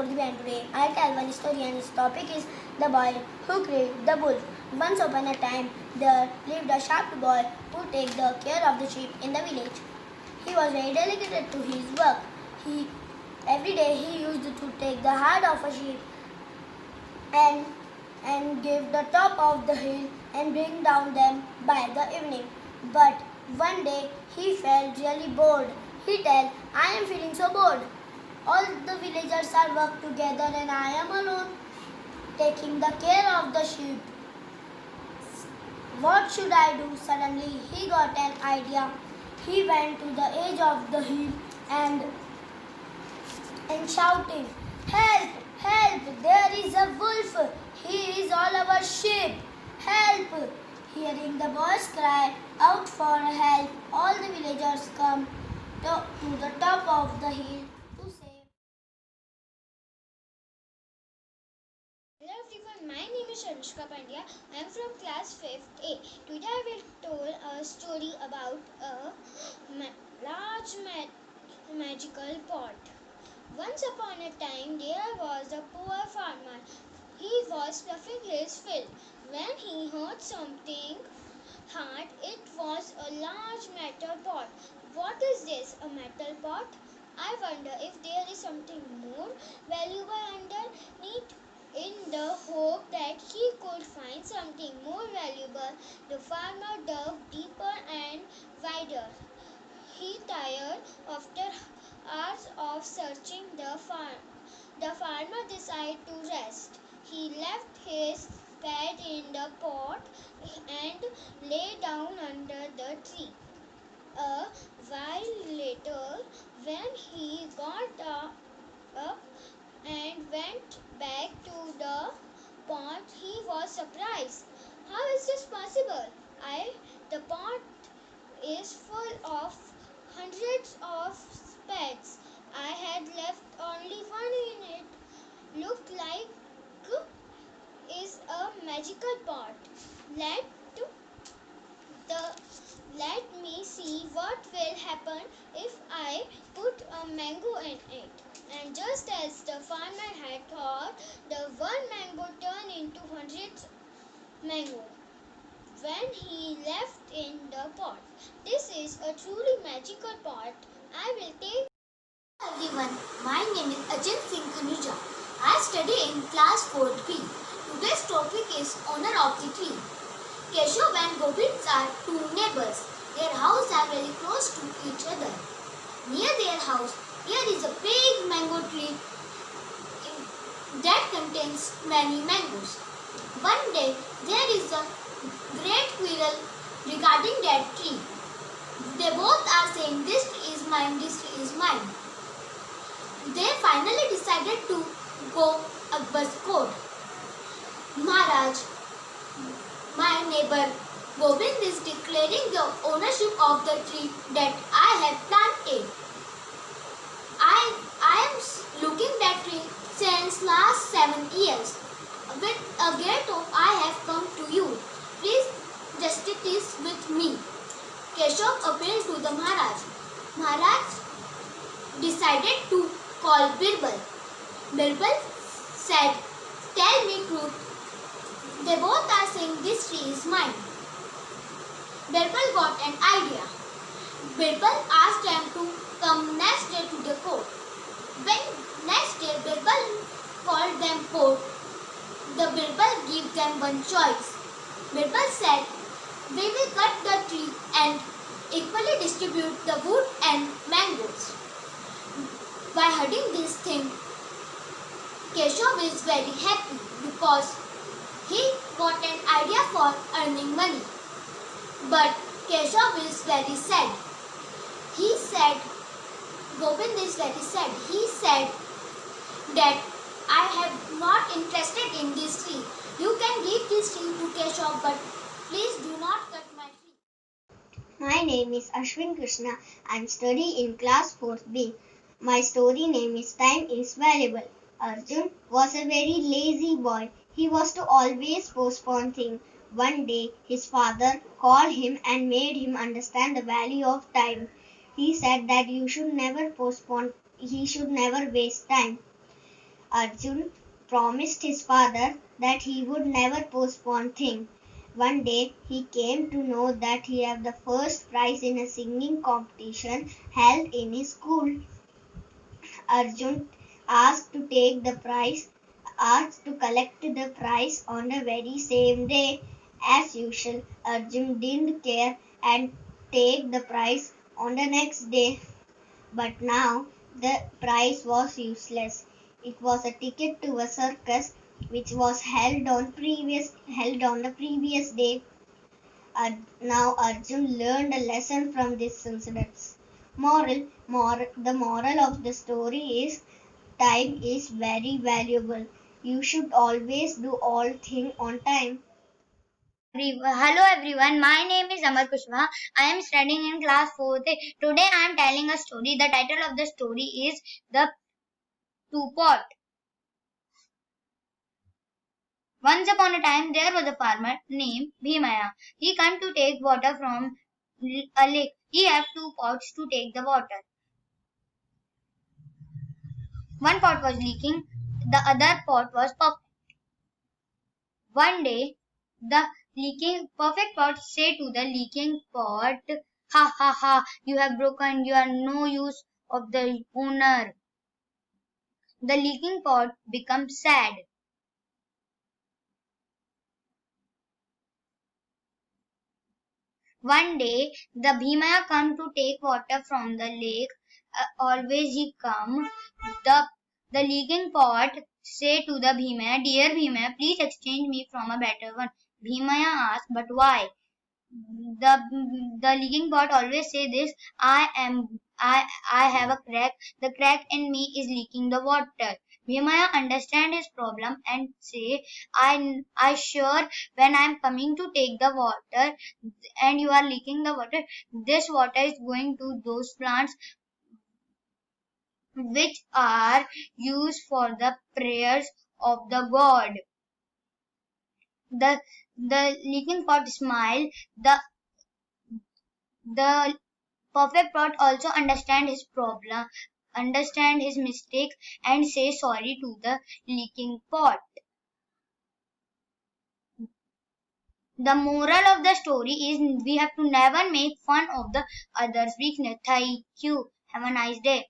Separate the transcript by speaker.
Speaker 1: for the band today. I'll tell one story and its topic is The Boy Who Killed the Wolf. Once upon a time, there lived a sharp boy who took the care of the sheep in the village. He was very dedicated to his work. Every day he used to take the heart of a sheep and give the top of the hill and bring down them by the evening. But one day he felt really bored. He said, I am feeling so bored. All the villagers are worked together and I am alone, taking the care of the sheep. What should I do? Suddenly he got an idea. He went to the edge of the hill and shouting, Help! Help! There is a wolf! He is all our sheep! Help! Hearing the boy's cry out for help, all the villagers come to the top of the hill to save.
Speaker 2: Hello everyone, my name is Anushka Pandya. I am from class 5th A. Today I will tell a story about a large magical pot. Once upon a time there was a poor farmer. He was stuffing his field when he heard something hard. It was a large metal pot. What is this? A metal pot? I wonder if there is something more valuable underneath. In the hope that he could find something more valuable, the farmer dug deeper and wider. He tired after hours of searching. The farmer decided to rest. He left his spade in the pot and lay down under the tree. A while later, when he got up and went back to the pot, he was surprised. How is this possible? The pot is full of hundreds of spades. I had left only one in it. Looked like is a magical pot. Let let me see what will happen if I put a mango in it. And just as the farmer had thought, the one mango turned into hundreds mango when he left in the pot. This is a truly magical pot. I will take.
Speaker 3: Hello everyone, my name is Ajit Singh Khanuja. I study in class 4th B. Today's topic is Honor of the Tree. Keshav and Govind are two neighbors. Their houses are very close to each other. Near their house, there is a big mango tree that contains many mangoes. One day, there is a great quarrel regarding that tree. They both are saying, this tree is mine, this tree is mine. They finally decided to go Akbar's court. Maharaj, my neighbor Govind is declaring the ownership of the tree that I have planted. I am looking that tree since last 7 years. With a great hope I have come to you. Please justice with me. Keshav appealed to the Maharaj. Maharaj decided to call Birbal. Birbal said, tell me truth. They both are saying this tree is mine. Birbal got an idea. Birbal asked them to come next day to the court. When next day Birbal called them court, the Birbal gave them one choice. Birbal said, we will cut the tree and equally distribute the wood and mangoes. By hearing this thing, Keshav is very happy because he got an idea for earning money. But Keshav is very sad. He said, Govind is very sad. He said that I am not interested in this tree. You can give this tree to Keshav, but please do not cut my tree.
Speaker 4: My name is Ashwin Krishna. I am studying in class 4th B. My story name is Time is Valuable. Arjun was a very lazy boy. He was to always postpone things. One day, his father called him and made him understand the value of time. He said that he should never waste time. Arjun promised his father that he would never postpone things. One day he came to know that he had the first prize in a singing competition held in his school. Arjun asked to take the prize, asked to collect the prize on the very same day. As usual, Arjun didn't care and take the prize on the next day. But now the prize was useless. It was a ticket to a circus which was held on the previous day. Now Arjun learned a lesson from this incident. The moral of the story is time is very valuable. You should always do all things on time.
Speaker 5: Hello everyone, my name is Amar Kushwaha. I am studying in class 4th. Today I am telling a story. The title of the story is The Two Pot. Once upon a time there was a farmer named Bhimaya. He came to take water from a lake. He had two pots to take the water. One pot was leaking, the other pot was perfect. One day the leaking perfect pot said to the leaking pot, "Ha ha ha, you have broken, you are no use of the owner." The leaking pot becomes sad. One day the Bhimaya come to take water from the lake. Always he come. The leaking pot say to the Bhimaya, "Dear Bhimaya, please exchange me from a better one." Bhimaya asked, "But why?" The leaking pot always say this, I have a crack. The crack in me is leaking the water." Bhimaya understand his problem and say, I sure when I am coming to take the water and you are leaking the water, this water is going to those plants which are used for the prayers of the god. The leaking pot smile. The perfect pot also understand his problem, understand his mistake and say sorry to the leaking pot. The moral of the story is we have to never make fun of the others' weakness. Thank you. Have a nice day.